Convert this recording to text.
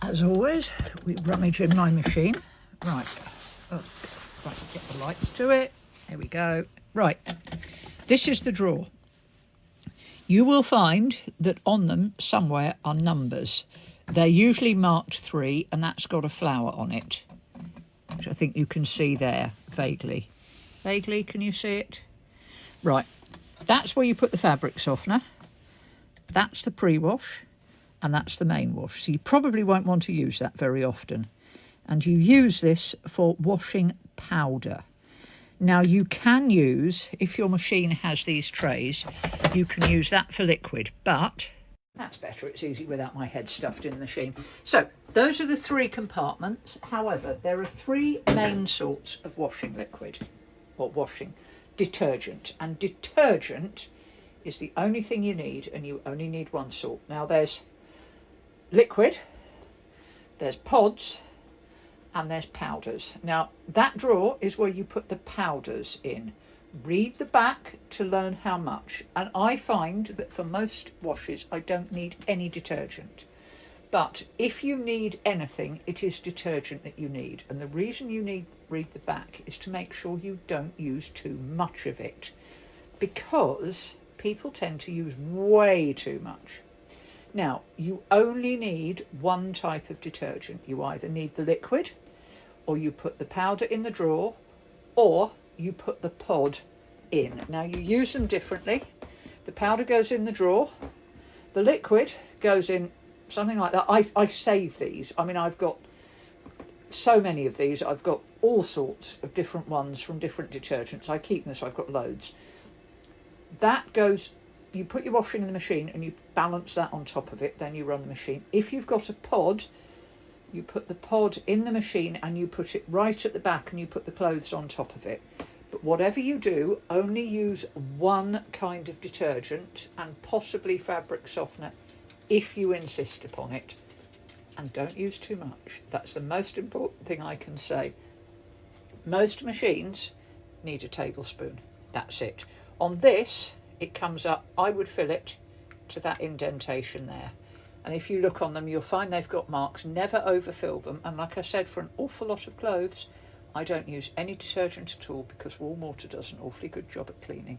As always, we rummage in my machine. Right, get the lights to it. There we go. Right, this is the drawer. You will find that on them somewhere are numbers. They're usually marked 3, and that's got a flower on it, which I think you can see there vaguely. Vaguely, can you see it? Right, that's where you put the fabric softener. That's the pre-wash, and that's the main wash. So you probably won't want to use that very often. And you use this for washing powder. Now you can use, if your machine has these trays, you can use that for liquid, but that's better. It's easy without my head stuffed in the machine. So those are the 3 compartments. However, there are 3 main sorts of washing liquid, or washing detergent. And detergent is the only thing you need, and you only need 1 sort. Now there's liquid, there's pods, and there's powders. Now that drawer is where you put the powders in. Read the back to learn how much. And I find that for most washes I don't need any detergent. But if you need anything, it is detergent that you need. And the reason you need read the back is to make sure you don't use too much of it, because people tend to use way too much. Now, you only need 1 type of detergent. You either need the liquid, or you put the powder in the drawer, or you put the pod in. Now, you use them differently. The powder goes in the drawer. The liquid goes in something like that. I save these. I mean, I've got so many of these. I've got all sorts of different ones from different detergents. I keep them, so I've got loads. That goes... You put your washing in the machine and you balance that on top of it, then you run the machine. If you've got a pod, you put the pod in the machine and you put it right at the back and you put the clothes on top of it. But whatever you do, only use 1 kind of detergent and possibly fabric softener if you insist upon it. And don't use too much. That's the most important thing I can say. Most machines need a tablespoon. That's it. On this, it comes up, I would fill it to that indentation there. And if you look on them, you'll find they've got marks. Never overfill them. And like I said, for an awful lot of clothes, I don't use any detergent at all, because warm water does an awfully good job at cleaning.